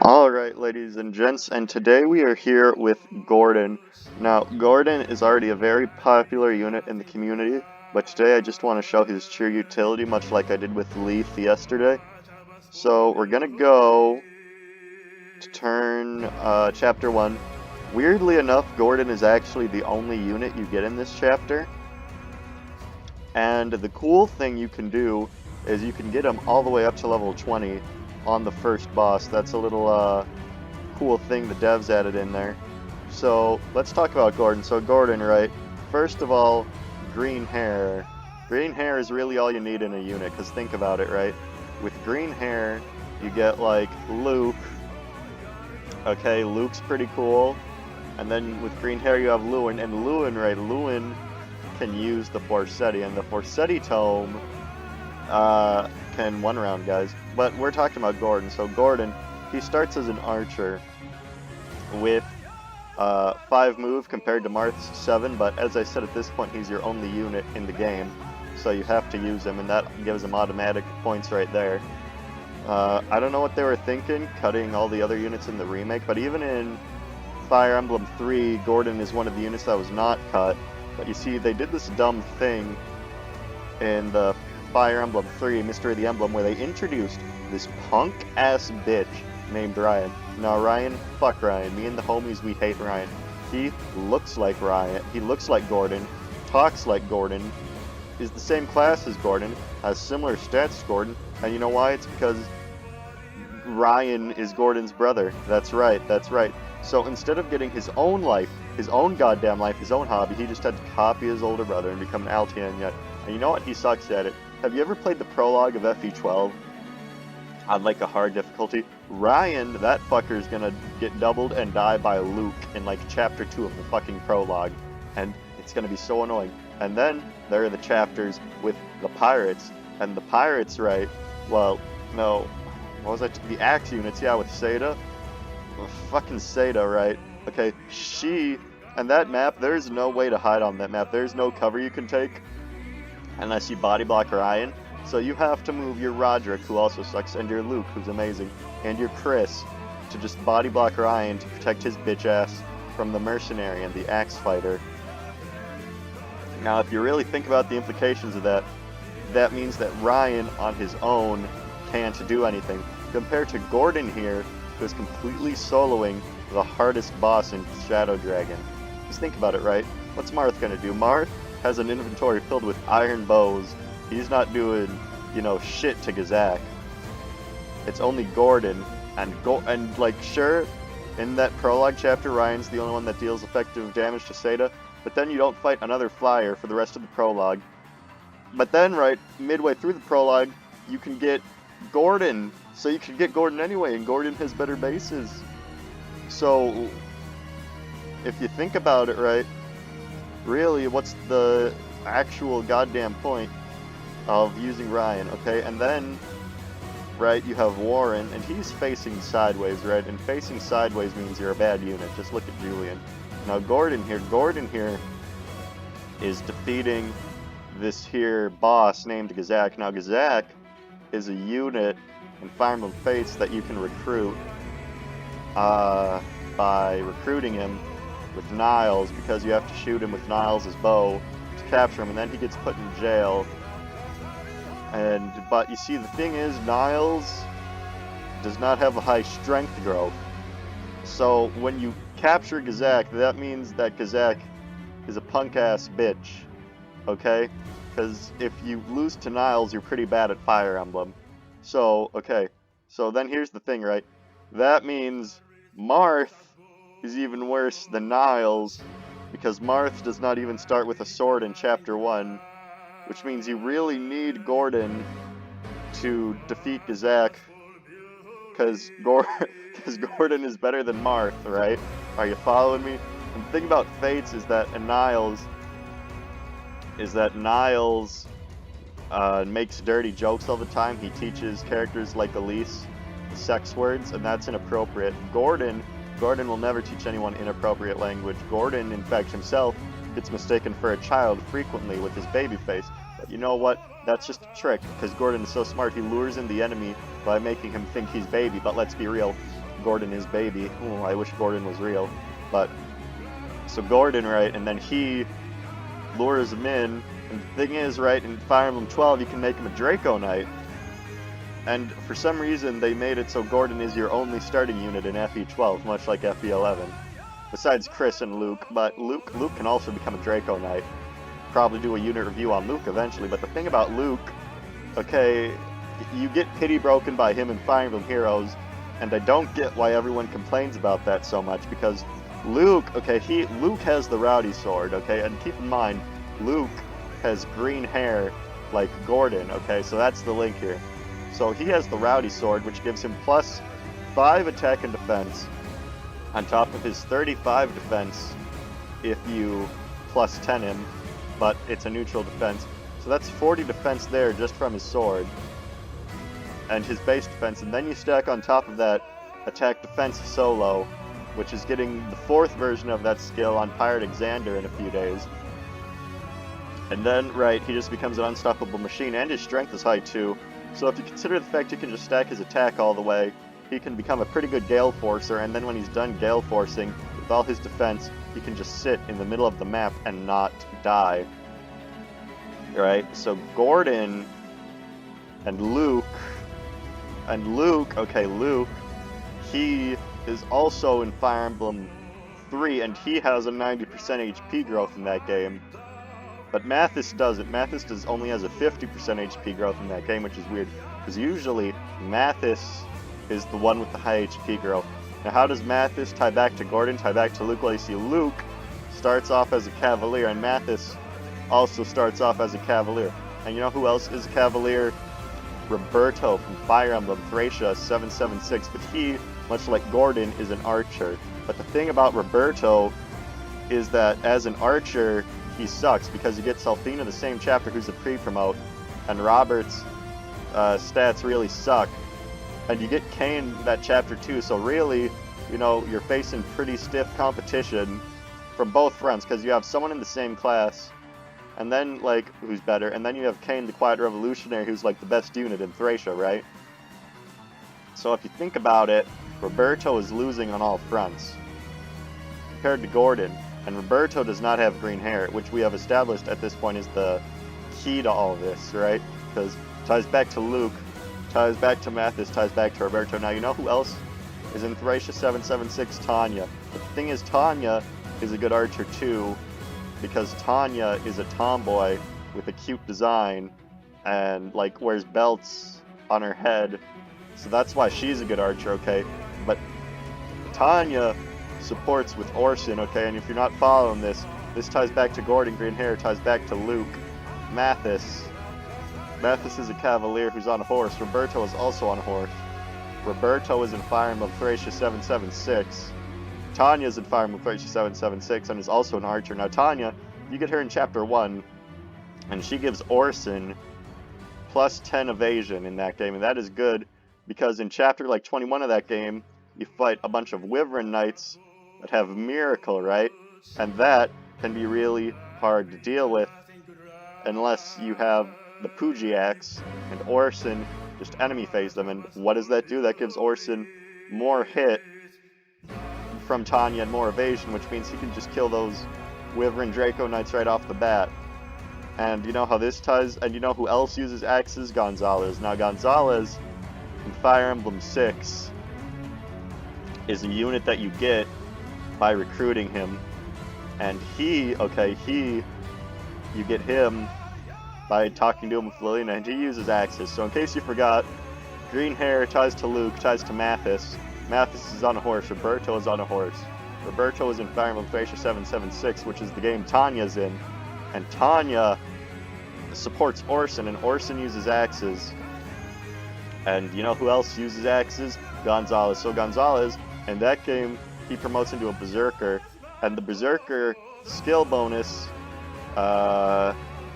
Alright, ladies and gents, and today we are here with Gordon. Now, Gordon is already a very popular unit in the community, but today I just want to show his true utility, much like I did with Leaf yesterday. So, we're gonna go to turn Chapter 1. Weirdly enough, Gordon is actually the only unit you get in this chapter. And the cool thing you can do is you can get him all the way up to level 20 on the first boss. That's a little cool thing the devs added in there. So let's talk about Gordon. So Gordon, right? First of all, green hair. Green hair is really all you need in a unit, because think about it, right? With green hair, you get like Luke. Okay, Luke's pretty cool. And then with green hair you have Lewin, and Lewin, right? Lewin can use the Forsetti, and the Forsetti tome can one round, guys. But we're talking about Gordon. So Gordon, he starts as an archer with 5 move compared to Marth's 7, but as I said, at this point he's your only unit in the game, so you have to use him, and that gives him automatic points right there. I don't know what they were thinking, cutting all the other units in the remake, but even in Fire Emblem 3, Gordon is one of the units that was not cut. But you see, they did this dumb thing in the Fire Emblem 3, Mystery of the Emblem, where they introduced this punk-ass bitch named Ryan. Now, Ryan, fuck Ryan. Me and the homies, we hate Ryan. He looks like Ryan. He looks like Gordon, talks like Gordon, is the same class as Gordon, has similar stats to Gordon, and you know why? It's because Ryan is Gordon's brother. That's right, that's right. So instead of getting his own life, his own goddamn life, his own hobby, he just had to copy his older brother and become an Altian yet. And you know what? He sucks at it. Have you ever played the prologue of FE12 on like a hard difficulty? Ryan, that fucker, is gonna get doubled and die by Luke in like chapter 2 of the fucking prologue. And it's gonna be so annoying. And then there are the chapters with the pirates. And the pirates, right? Well, no. What was that? The axe units, yeah, with Seda. Fucking Seda, right? Okay, and that map, there's no way to hide on that map. There's no cover you can take unless you body block Ryan. So you have to move your Roderick, who also sucks, and your Luke, who's amazing, and your Chris to just body block Ryan to protect his bitch ass from the mercenary and the axe fighter. Now, if you really think about the implications of that, that means that Ryan on his own can't do anything, compared to Gordon here, who is completely soloing the hardest boss in Shadow Dragon. Just think about it, right? What's Marth gonna do? Marth has an inventory filled with iron bows. He's not doing, you know, shit to Gazak. It's only Gordon, and like, sure, in that prologue chapter, Ryan's the only one that deals effective damage to Seda, but then you don't fight another flyer for the rest of the prologue. But then, right, midway through the prologue, you can get Gordon. So you can get Gordon anyway, and Gordon has better bases. So, if you think about it, right, really, what's the actual goddamn point of using Ryan, okay? And then, right, you have Warren, and he's facing sideways, right? And facing sideways means you're a bad unit. Just look at Julian. Now, Gordon here is defeating this here boss named Gazak. Now, Gazak is a unit in Fire Emblem Fates that you can recruit by recruiting him with Niles, because you have to shoot him with Niles' bow to capture him, and then he gets put in jail. But you see, the thing is, Niles does not have a high strength growth. So when you capture Gazak, that means that Gazak is a punk-ass bitch, okay? Because if you lose to Niles, you're pretty bad at Fire Emblem. So, okay, so then here's the thing, right? That means Marth is even worse than Niles, because Marth does not even start with a sword in Chapter 1, which means you really need Gordon to defeat Gazak, because Gordon is better than Marth, right? Are you following me? And the thing about Fates is that Niles makes dirty jokes all the time. He teaches characters like Elise sex words, and that's inappropriate. Gordon will never teach anyone inappropriate language. Gordon, in fact, himself gets mistaken for a child frequently with his baby face. But you know what? That's just a trick, because Gordon is so smart, he lures in the enemy by making him think he's baby. But let's be real, Gordin is baby. Ooh, I wish Gordin was real. But, so Gordin, right, and then he lures him in, and the thing is, right, in Fire Emblem 12, you can make him a Draco Knight. And for some reason, they made it so Gordin is your only starting unit in FE12, much like FE11. Besides Chris and Luke, but Luke can also become a Draco Knight. Probably do a unit review on Luke eventually, but the thing about Luke, okay, you get pity broken by him in Fire Emblem Heroes, and I don't get why everyone complains about that so much, because Luke, okay, Luke has the Rowdy Sword, okay, and keep in mind, Luke has green hair like Gordin, okay, so that's the link here. So he has the Rowdy Sword, which gives him plus 5 attack and defense, on top of his 35 defense if you plus 10 him, but it's a neutral defense. So that's 40 defense there just from his sword, and his base defense, and then you stack on top of that attack defense solo, which is getting the 4th version of that skill on Pirate Xander in a few days. And then, right, he just becomes an unstoppable machine, and his strength is high too. So if you consider the fact he can just stack his attack all the way, he can become a pretty good Gale Forcer, and then when he's done Gale Forcing, with all his defense, he can just sit in the middle of the map and not die. Right, so Gordin and Luke, okay, Luke, he is also in Fire Emblem 3, and he has a 90% HP growth in that game. But Mathis doesn't. Mathis only has a 50% HP growth in that game, which is weird, because usually Mathis is the one with the high HP growth. Now how does Mathis tie back to Gordin, tie back to Luke? Well, you see Luke starts off as a Cavalier, and Mathis also starts off as a Cavalier. And you know who else is a Cavalier? Roberto from Fire Emblem Thracia 776, but he, much like Gordin, is an archer. But the thing about Roberto is that as an archer, he sucks, because you get Selfina the same chapter, who's a pre-promote, and Robert's stats really suck. And you get Kane that chapter too, so really, you know, you're facing pretty stiff competition from both fronts, because you have someone in the same class, and then, like, who's better, and then you have Kane the Quiet Revolutionary, who's, like, the best unit in Thracia, right? So if you think about it, Roberto is losing on all fronts, compared to Gordin. And Roberto does not have green hair, which we have established at this point is the key to all of this, right? Because ties back to Luke, ties back to Mathis, ties back to Roberto. Now, you know who else is in Thracia 776? Tanya. But the thing is, Tanya is a good archer too, because Tanya is a tomboy with a cute design and, like, wears belts on her head. So that's why she's a good archer, okay? But Tanya supports with Orson, okay? And if you're not following this, this ties back to Gordin, green hair, ties back to Luke. Mathis is a Cavalier who's on a horse. Roberto is also on a horse. Roberto is in Fire Emblem Thracia 776. Tanya is in Fire Emblem Thracia 776 and is also an archer. Now Tanya, you get her in chapter 1, and she gives Orson plus 10 evasion in that game, and that is good, because in chapter, like, 21 of that game, you fight a bunch of Wyvern Knights that have Miracle, right? And that can be really hard to deal with unless you have the Pujiax, and Orson just enemy phase them. And what does that do? That gives Orson more hit from Tanya and more evasion, which means he can just kill those Wyvern Draco Knights right off the bat. And you know how this ties, and you know who else uses axes? Gonzalez. Now Gonzalez in Fire Emblem 6 is a unit that you get by recruiting him, and you get him by talking to him with Lilina, and he uses axes. So in case you forgot, green hair ties to Luke, ties to Mathis. Mathis is on a horse, Roberto is on a horse. Roberto is in Fire Emblem Thracia 776, which is the game Tanya's in, and Tanya supports Orson, and Orson uses axes. And you know who else uses axes? Gonzalez. So Gonzalez, in that game, he promotes into a Berserker, and the Berserker skill bonus,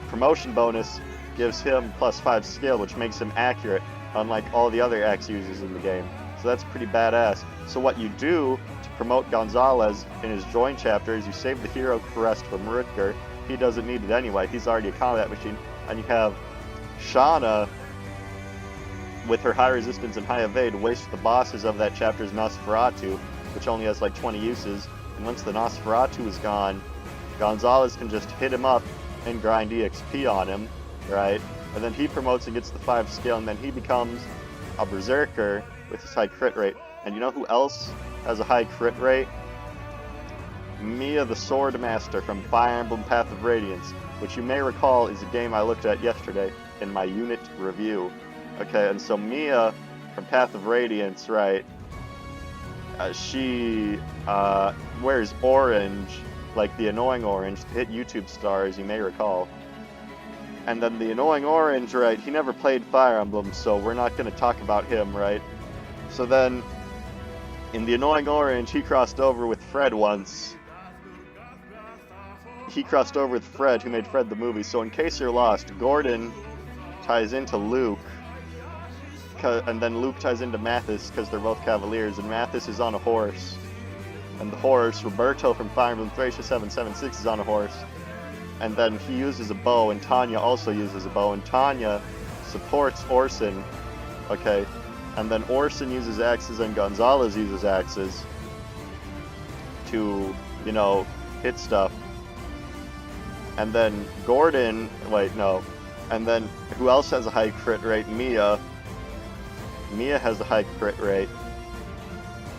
promotion bonus, gives him plus 5 skill, which makes him accurate, unlike all the other axe users in the game. So that's pretty badass. So what you do to promote Gonzalez in his join chapter is you save the hero crest from Rutger. He doesn't need it anyway, he's already a combat machine. And you have Shauna with her high resistance and high evade, waste the bosses of that chapter's Nosferatu, which only has like 20 uses. And once the Nosferatu is gone, Gonzalez can just hit him up and grind EXP on him, right? And then he promotes and gets the 5 scale, and then he becomes a Berserker with his high crit rate. And you know who else has a high crit rate? Mia the Sword Master from Fire Emblem Path of Radiance, which you may recall is a game I looked at yesterday in my unit review. Okay, and so Mia from Path of Radiance, right, she wears orange, like the annoying orange, to hit YouTube stars, you may recall. And then the annoying orange, right, he never played Fire Emblem, so we're not going to talk about him, right? So then, in the annoying orange, he crossed over with Fred once. He crossed over with Fred, who made Fred the movie. So in case you're lost, Gordin ties into Luke, and then Luke ties into Mathis, because they're both Cavaliers, and Mathis is on a horse. And the horse, Roberto from Fire Emblem Thracia 776 is on a horse. And then he uses a bow, and Tanya also uses a bow, and Tanya supports Orson, okay? And then Orson uses axes, and Gonzalez uses axes to, you know, hit stuff. And then Gordin, wait, no. And then who else has a high crit rate? Mia. Mia has a high crit rate.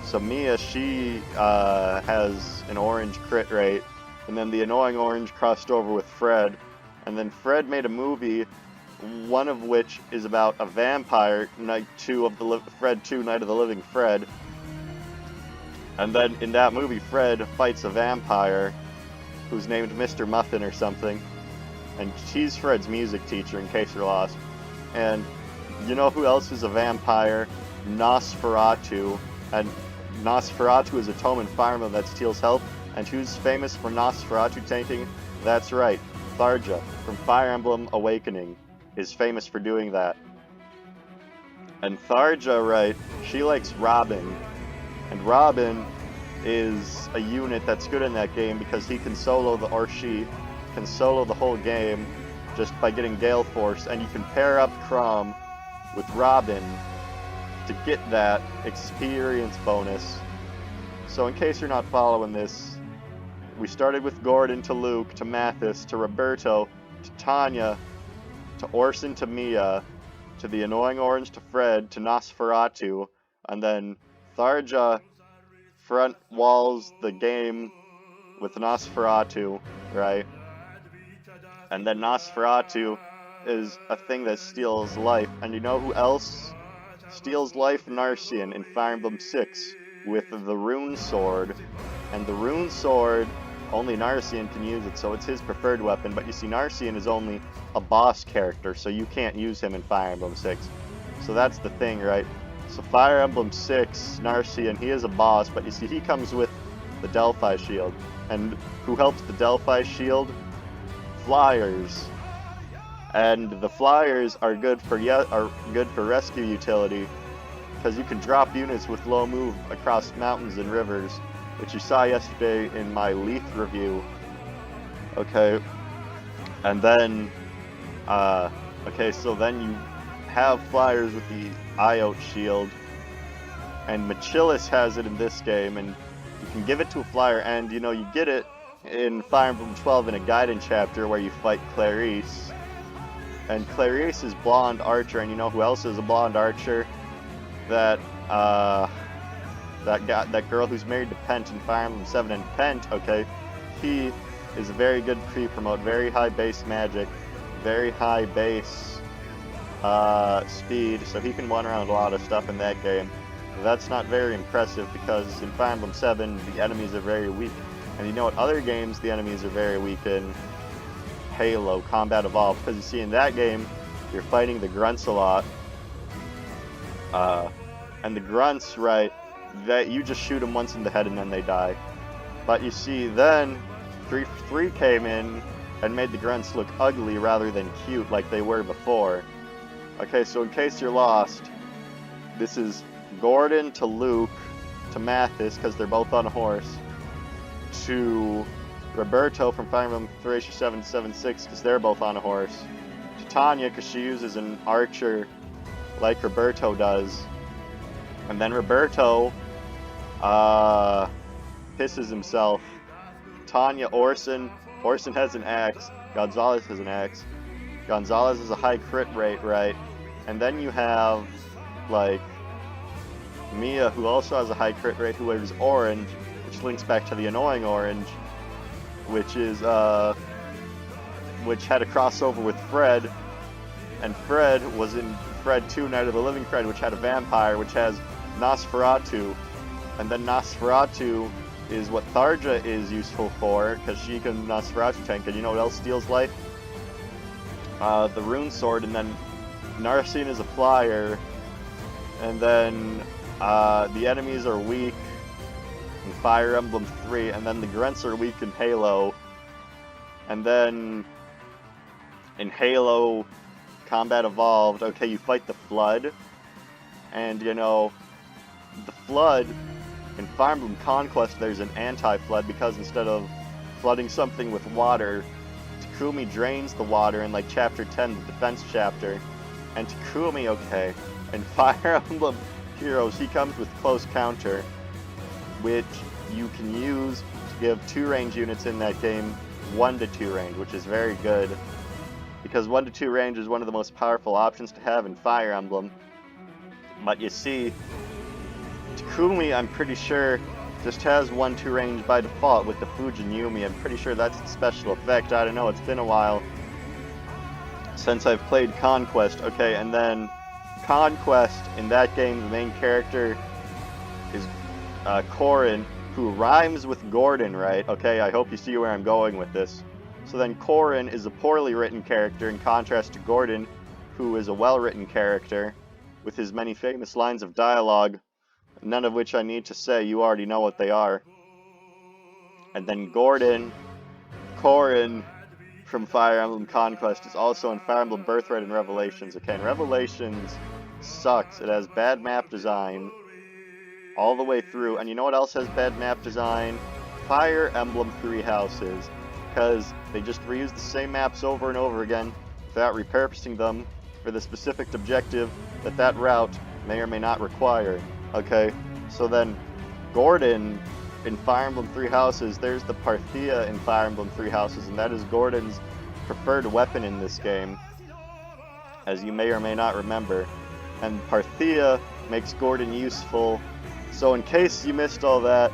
So Mia, she has an orange crit rate. And then the annoying orange crossed over with Fred. And then Fred made a movie, one of which is about a vampire, Night 2 of the Fred 2, Night of the Living Fred. And then in that movie, Fred fights a vampire who's named Mr. Muffin or something. And he's Fred's music teacher, in case you're lost. And you know who else is a vampire? Nosferatu. And Nosferatu is a tome in Fire Emblem that steals health. And who's famous for Nosferatu tanking? That's right, Tharja from Fire Emblem Awakening is famous for doing that. And Tharja, right, she likes Robin. And Robin is a unit that's good in that game because he can solo she can solo the whole game just by getting Gale Force, and you can pair up Crom with Robin to get that experience bonus. So in case you're not following this, we started with Gordin to Luke, to Mathis, to Roberto, to Tanya, to Orson, to Mia, to the annoying orange, to Fred, to Nosferatu, and then Tharja front walls the game with Nosferatu, right? And then Nosferatu is a thing that steals life. And you know who else steals life? Narcian in Fire Emblem 6 with the Rune Sword. And the Rune Sword, only Narcian can use it, so it's his preferred weapon. But you see, Narcian is only a boss character, so you can't use him in Fire Emblem 6. So that's the thing, right? So Fire Emblem 6, Narcian, he is a boss, but you see, he comes with the Delphi Shield. And who helps the Delphi Shield? Flyers. And the Flyers are good for rescue utility, because you can drop units with low move across mountains and rivers, which you saw yesterday in my Leaf review. Okay. And then, okay, so then you have Flyers with the Iot Shield, and Machillis has it in this game, and you can give it to a Flyer, and you know, you get it in Fire Emblem 12 in a Gaiden chapter where you fight Clarice. And Clarice is blonde archer, and you know who else is a blonde archer? That girl who's married to Pent in Fire Emblem 7, and Pent, okay, he is a very good pre-promote, very high base magic, very high base speed, so he can run around a lot of stuff in that game. That's not very impressive because in Fire Emblem 7 the enemies are very weak. And you know what other games the enemies are very weak in? Halo, Combat Evolved, because you see in that game you're fighting the grunts a lot. And the grunts, right, that you just shoot them once in the head and then they die. But you see, then 3 came in and made the grunts look ugly rather than cute like they were before. Okay, so in case you're lost, this is Gordin to Luke, to Mathis, because they're both on a horse, to Roberto from Fire Emblem Thracia 776, because they're both on a horse, to Tanya, because she uses an archer like Roberto does. And then Roberto pisses himself. Tanya, Orson has an axe. Gonzalez has an axe. Gonzalez has a high crit rate, right? And then you have, like, Mia, who also has a high crit rate, who wears orange, which links back to the annoying orange, which is, which had a crossover with Fred, and Fred was in Fred 2, Night of the Living Fred, which had a vampire, which has Nosferatu, and then Nosferatu is what Tharja is useful for, because she can Nosferatu tank, and you know what else steals life? The Rune Sword, and then Narcine is a flyer, and then the enemies are weak in Fire Emblem 3, and then the grunts are weak in Halo, and then in Halo Combat Evolved, okay, you fight the Flood, and you know, the Flood, in Fire Emblem Conquest there's an anti-flood, because instead of flooding something with water, Takumi drains the water in like Chapter 10, the defense chapter, and Takumi, okay, in Fire Emblem Heroes, he comes with Close Counter, which you can use to give 2 range units in that game 1 to 2 range, which is very good, because 1 to 2 range is one of the most powerful options to have in Fire Emblem. But you see, Takumi, I'm pretty sure, just has 1-2 range by default with the Fujin Yumi. I'm pretty sure that's the special effect. I don't know, it's been a while since I've played Conquest. Okay, and then Conquest, in that game, the main character is Corrin, who rhymes with Gordon, right? Okay, I hope you see where I'm going with this. So then Corrin is a poorly written character in contrast to Gordon, who is a well-written character with his many famous lines of dialogue, none of which I need to say, you already know what they are. And then Corrin from Fire Emblem Conquest is also in Fire Emblem Birthright and Revelations. Okay, and Revelations sucks. It has bad map design all the way through. And you know what else has bad map design? Fire Emblem Three Houses. Because they just reuse the same maps over and over again without repurposing them for the specific objective that that route may or may not require. Okay, so then Gordon in Fire Emblem Three Houses, there's the Parthia in Fire Emblem Three Houses, and that is Gordon's preferred weapon in this game, as you may or may not remember. And Parthia makes Gordon useful. So in case you missed all that,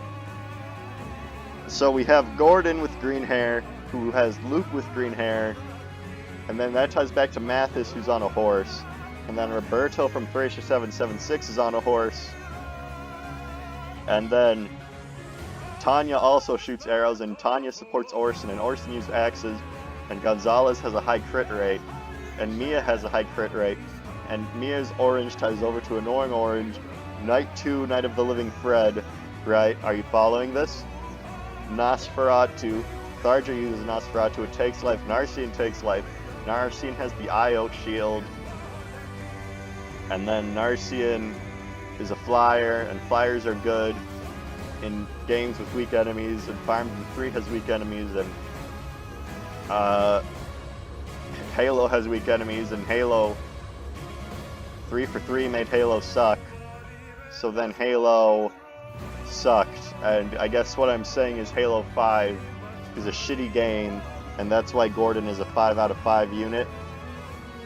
so we have Gordon with green hair, who has Luke with green hair, and then that ties back to Mathis, who's on a horse. And then Roberto from Thracia 776 is on a horse. And then Tanya also shoots arrows, and Tanya supports Orson, and Orson uses axes, and Gonzalez has a high crit rate, and Mia has a high crit rate, and Mia's orange ties over to annoying orange, Night 2, Night of the Living Fred, right? Are you following this? Nosferatu, Tharja uses Nosferatu, it takes life, Narcine takes life, Narcine has the IO shield, and then Narcine is a flyer, and flyers are good in games with weak enemies, and Fire Emblem 3 has weak enemies, and Halo has weak enemies, and Halo 3 for 3 made Halo suck, so then Halo sucked, and I guess what I'm saying is Halo 5 is a shitty game, and that's why Gordon is a 5 out of 5 unit.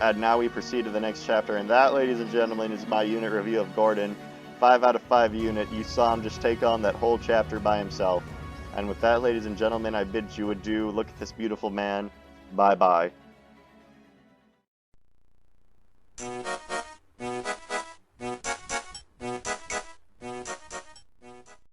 And now we proceed to the next chapter, and that, ladies and gentlemen, is my unit review of Gordon. 5 out of 5 unit. You saw him just take on that whole chapter by himself. And with that, ladies and gentlemen, I bid you adieu. Look at this beautiful man. Bye-bye.